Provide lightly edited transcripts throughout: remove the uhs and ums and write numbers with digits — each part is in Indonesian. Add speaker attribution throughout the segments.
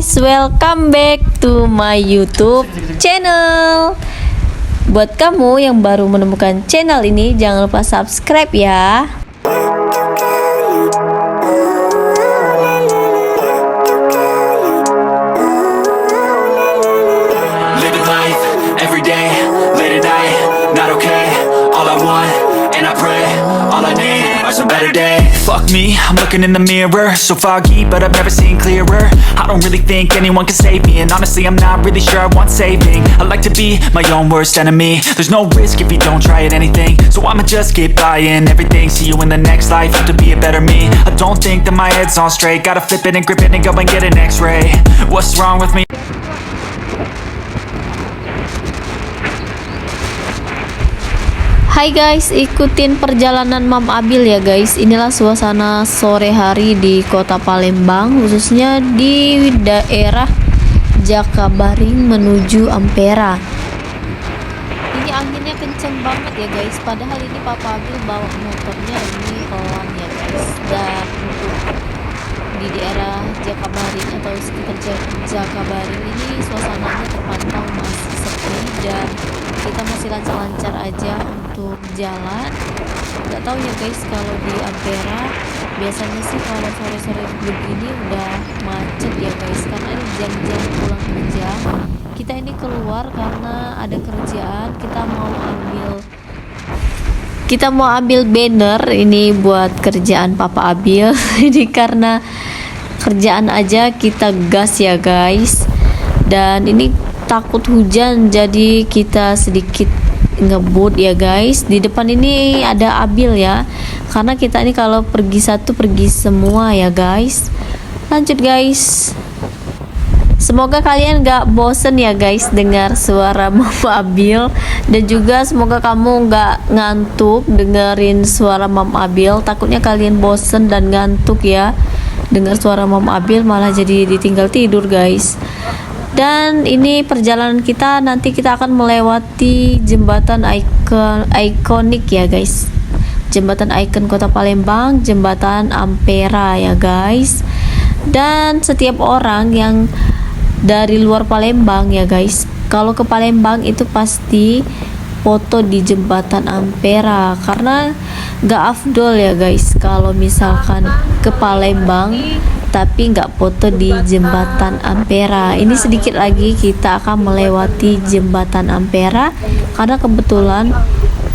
Speaker 1: guys, welcome back to my YouTube channel. Buat kamu yang baru menemukan channel ini, jangan lupa subscribe ya.
Speaker 2: Living life every day, late at night, not okay. All I want, and I pray, all I need are some better days. Fuck me, I'm looking in the mirror, so foggy, but I've never seen clearer. I don't really think anyone can save me, and honestly I'm not really sure I want saving. I like to be my own worst enemy. There's no risk if you don't try at anything, so I'ma just keep buying everything. See you in the next life, have to be a better me. I don't think that my head's on straight, gotta flip it and grip it and go and get an x-ray. What's wrong with me?
Speaker 1: Hai guys, ikutin perjalanan Mam Abil ya guys. Inilah suasana sore hari di kota Palembang, khususnya di daerah Jakabaring menuju Ampera. Ini anginnya kenceng banget ya guys, padahal ini Papa Abil bawa motornya ini pelan ya guys. Dan untuk di daerah Jakabaring atau sekitar Jakabaring ini suasananya terpantau masih sepi dan kita masih lancar-lancar aja untuk jalan. Nggak tahu ya guys, kalau di Ampera biasanya sih kalau sore-sore begini udah macet ya guys, karena ini jam-jam pulang kerja. Kita ini keluar karena ada kerjaan, kita mau ambil banner ini buat kerjaan Papa Abil. Ini karena kerjaan aja kita gas ya guys. Dan ini takut hujan, jadi kita sedikit ngebut ya guys. Di depan ini ada Abil ya, karena kita ini kalau pergi satu pergi semua ya guys. Lanjut guys, semoga kalian gak bosen ya guys dengar suara Mama Abil, dan juga semoga kamu gak ngantuk dengerin suara Mama Abil. Takutnya kalian bosen dan ngantuk ya dengar suara Mama Abil, malah jadi ditinggal tidur guys. Dan ini perjalanan kita, nanti kita akan melewati jembatan ikonik ya guys, jembatan ikon kota Palembang, jembatan Ampera ya guys. Dan setiap orang yang dari luar Palembang ya guys, kalau ke Palembang itu pasti foto di jembatan Ampera, karena gak afdol ya guys kalau misalkan ke Palembang tapi nggak foto di jembatan Ampera. Ini sedikit lagi kita akan melewati jembatan Ampera, karena kebetulan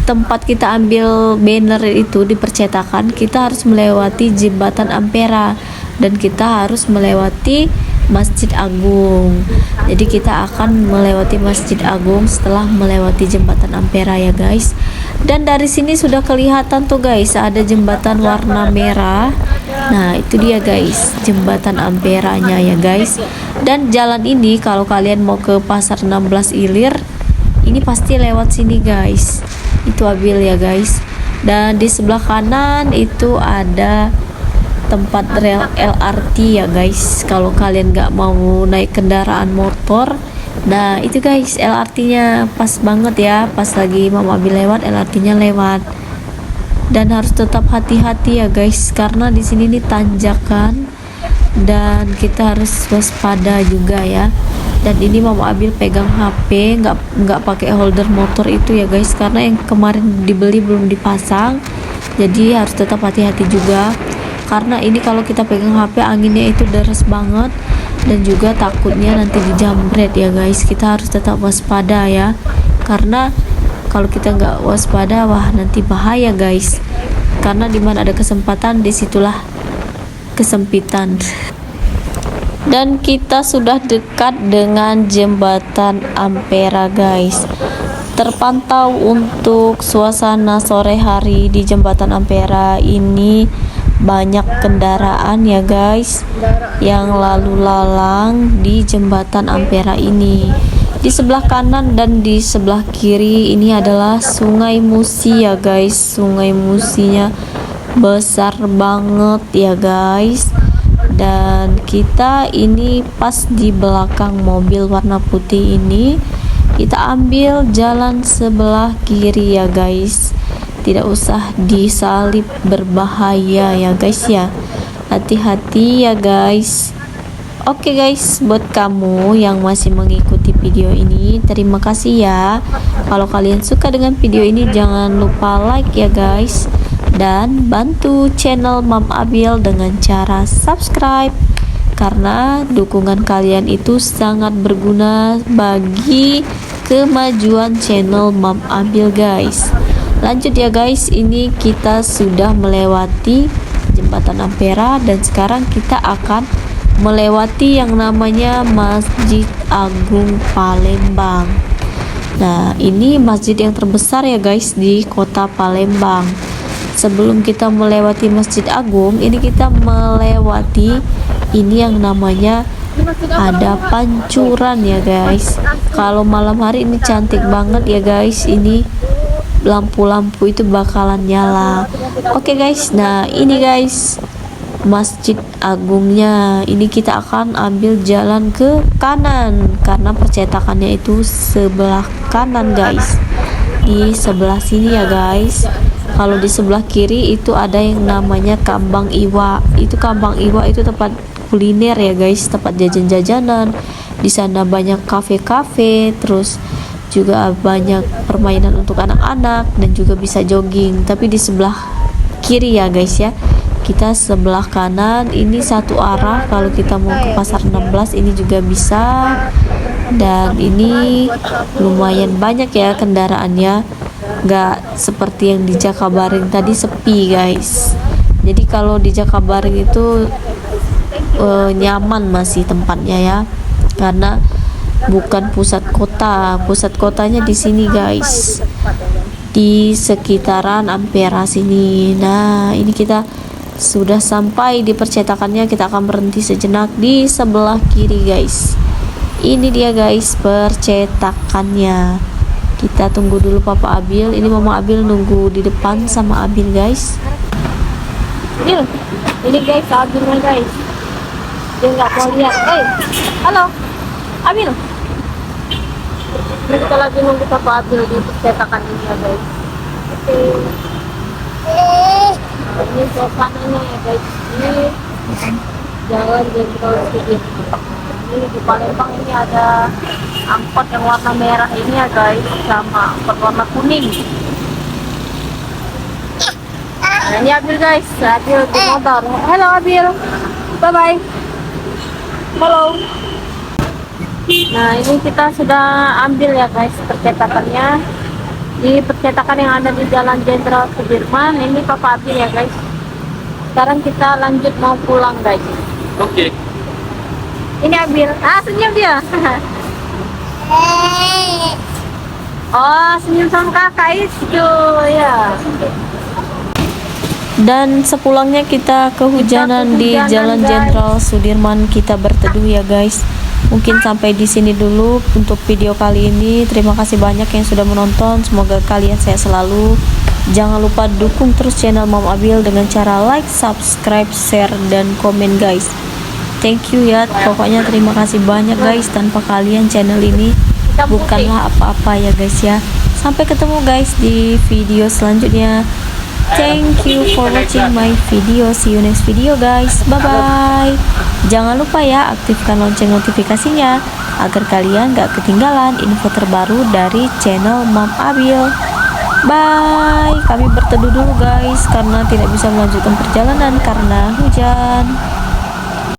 Speaker 1: tempat kita ambil banner itu di percetakan, kita harus melewati jembatan Ampera dan kita harus melewati Masjid Agung. Jadi kita akan melewati Masjid Agung setelah melewati jembatan Ampera ya guys. Dan dari sini sudah kelihatan tuh guys, ada jembatan warna merah. Nah itu dia guys, jembatan Amperanya ya guys. Dan jalan ini kalau kalian mau ke Pasar 16 Ilir, ini pasti lewat sini guys. Itu Abil ya guys. Dan di sebelah kanan itu ada tempat rel LRT ya guys, kalau kalian nggak mau naik kendaraan motor. Nah itu guys, LRT-nya pas banget ya, pas lagi Mama Abil lewat, LRT-nya lewat. Dan harus tetap hati-hati ya guys, karena di sini nih tanjakan dan kita harus waspada juga ya. Dan ini Mama Abil pegang HP, nggak pakai holder motor itu ya guys, karena yang kemarin dibeli belum dipasang, jadi harus tetap hati-hati juga. Karena ini kalau kita pegang HP anginnya itu deras banget, dan juga takutnya nanti dijamret ya guys. Kita harus tetap waspada ya, karena kalau kita nggak waspada, wah nanti bahaya guys. Karena dimana ada kesempatan, disitulah kesempitan. Dan kita sudah dekat dengan jembatan Ampera guys. Terpantau untuk suasana sore hari di jembatan Ampera ini banyak kendaraan ya guys yang lalu lalang di jembatan Ampera ini. Di sebelah kanan dan di sebelah kiri ini adalah Sungai Musi ya guys. Sungai Musinya besar banget ya guys. Dan kita ini pas di belakang mobil warna putih ini, kita ambil jalan sebelah kiri ya guys. Tidak usah disalip, berbahaya ya guys ya. Hati-hati ya guys. Oke guys, buat kamu yang masih mengikuti video ini, terima kasih ya. Kalau kalian suka dengan video ini, jangan lupa like ya guys. Dan bantu channel Mam Abil dengan cara subscribe. Karena dukungan kalian itu sangat berguna bagi kemajuan channel Mam Abil guys. Lanjut ya guys, ini kita sudah melewati Jembatan Ampera dan sekarang kita akan melewati yang namanya Masjid Agung Palembang. Nah, ini masjid yang terbesar ya guys di kota Palembang. Sebelum kita melewati Masjid Agung, ini kita melewati ini yang namanya ada pancuran ya guys. Kalau malam hari ini cantik banget ya guys. Ini lampu-lampu itu bakalan nyala. Oke guys, nah ini guys Masjid Agungnya. Ini kita akan ambil jalan ke kanan karena percetakannya itu sebelah kanan guys. Di sebelah sini ya guys. Kalau di sebelah kiri itu ada yang namanya Kambang Iwa. Itu Kambang Iwa itu tempat kuliner ya guys, tempat jajan-jajanan. Di sana banyak kafe-kafe, terus juga banyak permainan untuk anak-anak dan juga bisa jogging. Tapi di sebelah kiri ya guys ya. Kita sebelah kanan ini satu arah. Kalau kita mau ke pasar 16 ini juga bisa. Dan ini lumayan banyak ya kendaraannya, nggak seperti yang di Jakabaring tadi sepi guys. Jadi kalau di Jakabaring itu nyaman masih tempatnya ya, karena bukan pusat kota. Pusat kotanya di sini guys, di sekitaran Ampera sini. Nah ini kita sudah sampai di percetakannya. Kita akan berhenti sejenak di sebelah kiri guys. Ini dia guys percetakannya. Kita tunggu dulu Papa Abil. Ini Mama Abil nunggu di depan sama Abil guys. Ini guys Abilnya guys. Dia nggak mau lihat. Halo Abil. Ini kita lagi nunggu Papa Abil di percetakan ini ya guys. Oke. Ini suasananya ya guys. Ini Jalan Jenderal Sudirman. Ini di Palembang ini ada angkot yang warna merah ini ya guys, sama angkot warna kuning. Nah, ini Abil guys, Abil di motor. Halo Abil, bye bye. Halo. Nah ini kita sudah ambil ya guys percetakannya di percetakan yang ada di Jalan Jenderal Sudirman. Ini Papa Abil ya guys. Sekarang kita lanjut mau pulang guys.
Speaker 2: Oke.
Speaker 1: Ini Abil, senyum dia. Oh, senyum sama kakak itu ya. Dan sepulangnya kita kehujanan di Jalan Jenderal Sudirman. Kita berteduh ya guys. Mungkin sampai di sini dulu untuk video kali ini. Terima kasih banyak yang sudah menonton. Semoga kalian sehat selalu. Jangan lupa dukung terus channel Mam Abil dengan cara like, subscribe, share, dan komen guys. Thank you ya, pokoknya terima kasih banyak guys. Tanpa kalian channel ini bukanlah apa-apa ya guys ya. Sampai ketemu guys di video selanjutnya. Thank you for watching my video. See you next video guys. Bye bye. Jangan lupa ya aktifkan lonceng notifikasinya agar kalian gak ketinggalan info terbaru dari channel Mam Abil. Bye. Kami berteduh dulu guys karena tidak bisa melanjutkan perjalanan karena hujan.